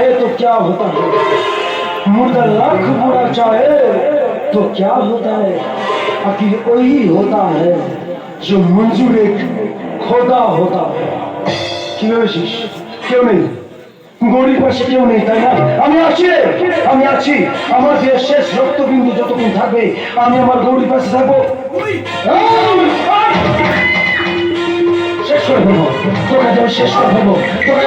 चाहे तो क्या होता है, मुर्दा लाख बुरा चाहे तो क्या होता है, आखिर वही होता है जो मंजूर एक खोदा होता है। কি ভেবেছিস কেউ নেই, গরিব পাশে কেউ নেই, তাই না? আমি আছি রে, আমি আছি। আমার যে শেষ রক্তবিন্দু যতক্ষণ থাকবে আমি আমার গরিব পাশে থাকবো। শেষ করে দেবো তোকে, আমি শেষ করে দেবো তোকে।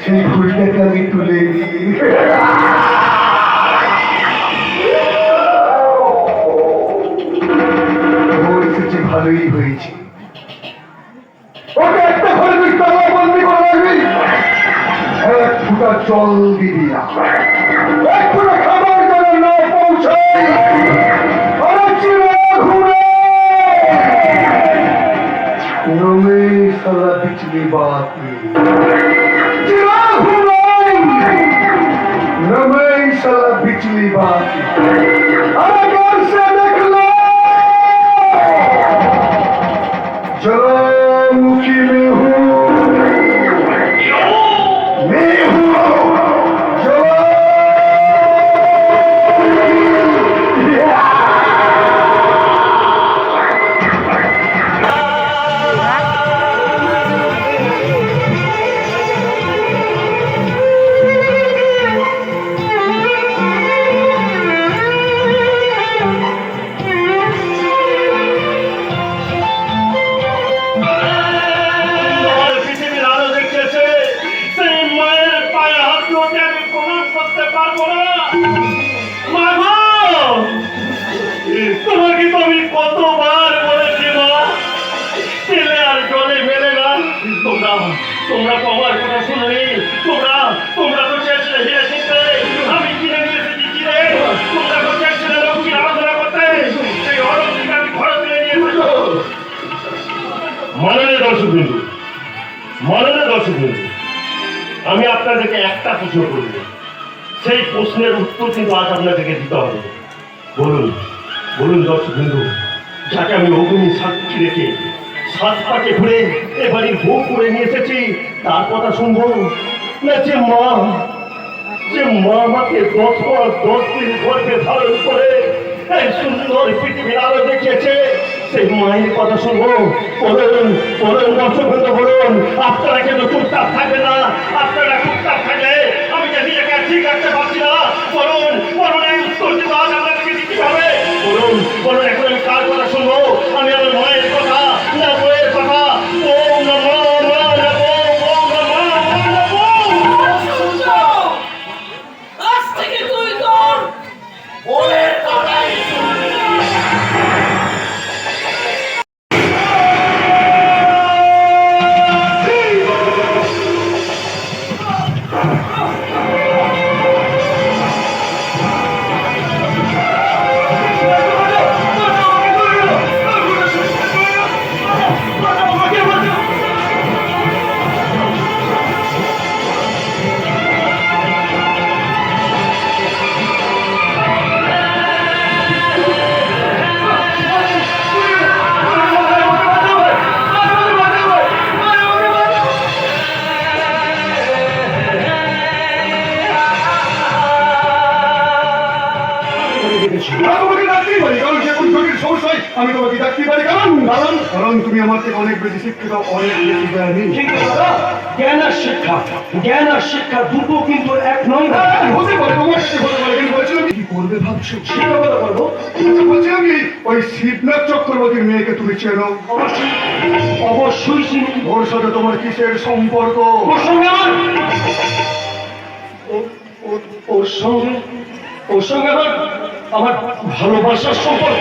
সেই ঘুড়িটাকে আমি তুলে নিই। ভালোই হয়েছে, ওকে একটা ঘরে বন্দি করে রাখবি, এক ফুটা জল দিবি না, এক ফুটা খাবার যেন না পৌঁছায়, সালা বিচলি বাতি সালা বিচলি বাতি ज्वालामुखी में हूँ, मैं हूँ তোমাকে তো আমি কতবার বলেছি মা, তেলে আর জলে মেলে না। তোমরা তোমরা তো আমার কথা শুনোনি। তোমরা তো চেয়েছিলে হিরে কিনতে, আমি কিনে নিয়ে এসেছি কিনে। তোমরা তো চেয়েছিলে লক্ষ্মীর আরাধনা করতে, সেই অলক্ষ্মীকে আমি ঘরে তুলে নিয়ে এসেছো। মাননীয় দর্শকবৃন্দ, মাননীয় দর্শকবৃন্দ, আমি আপনাদেরকে একটা প্রশ্ন করব, সেই প্রশ্নের উত্তর কিন্তু আজ আপনাদেরকে দিতে হবে। বলুন বলুন দর্শকবৃন্দ, যাকে আমি অগ্নি সাক্ষী রেখে 7 পাকে ঘুরে এবারই ভোগ করে নিয়ে এসেছি, তার কথা শুনবো না? যে মা আমাকে 10 মাস 10 দিন গর্ভে ধারণ করে এই সুন্দর পৃথিবীর আলো দেখিয়েছে, সেই মায়ের কথা শুনবো? বলুন বলুন দর্শকবৃন্দ, বলুন। আপনারা কিন্তু চুপচাপ থাকবে না। আপনারা চুপচাপ থাকলে আমি যে নিজেকে ঠিক রাখতে পারছি না। বলুন বলুন, এই উত্তর কিন্তু আজ আপনাদেরকে দিতে হবে। বলুন বলুন, এখন আমি কার কথা শুনবো? আমি আমার মায়ের কথা না বইয়ের কথা? ওম নমো নমো ওম নমো নমো। আজ থেকে তুই তোর বইয়ের কথাই শুনবি। আমি তোমাকে ডাকতে পারি কারণ তুমি আমার থেকে অনেক বেশি শিক্ষিত, অনেক বেশি জ্ঞানী। জ্ঞান আর শিক্ষা দুটো কিন্তু এক নয়। হতে পারে, তোমার কাছে হতে পারে, কিন্তু বলছিলাম কি করবে ভাবছো? সেটা কথা বলবো। বলছিলাম কি, ওই শিবনাথ চক্রবর্তীর মেয়েকে তুমি চেনো? অবশ্যই চিনি। ওর সাথে তোমার কিসের সম্পর্ক? ওর সঙ্গে আমার ভালোবাসার সম্পর্ক।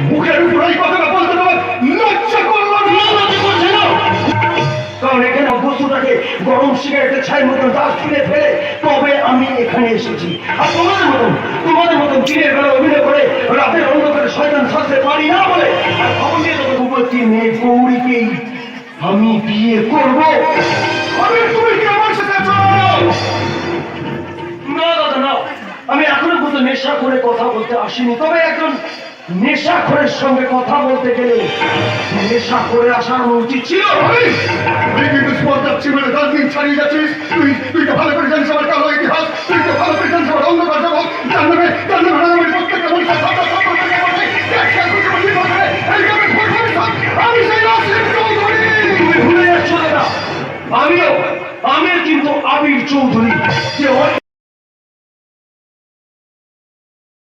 মুখের উপর এই কথাটা বলতে তোমার লজ্জা করলো না? কারণ এখানে বস্তুটাকে গরম সিগারেটের ছাইয়ের মতন ডাস্টবিনে ফেলে তবে আমি এখানে এসেছি। আর তোমাদের মতন দিনের বেলা অভিনয় করে রাতের অন্ধকারে শয়তান সাজতে পারি না বলে আর খবর নিয়ে তোকে উপস্থিত মেয়ে গৌরীকেই আমি বিয়ে করব। তুমি কি আমার সাথে চলো? না দাদা না, আমি এখনো পর্যন্ত নেশা করে কথা বলতে আসিনি। তবে একজন নেশাখোরের সঙ্গে কথা বলতে গেলে নেশা করে আসার উচিত ছিল। তুই কিন্তু স্পর্ধার জীবনে 10 দিন ছাড়িয়ে যাচ্ছিস। তুই তো ভালো করে জানিস আমার কালো ইতিহাস, তুই তো ভালো করে জানিস আমার অন্ধকার জগৎ। জানবে প্রত্যেকটা মানুষের আমি সেই নাসির চৌধুরী। তুমি ভুলে যাচ্ছ দাদা, আমি কিন্তু আবির চৌধুরী, যে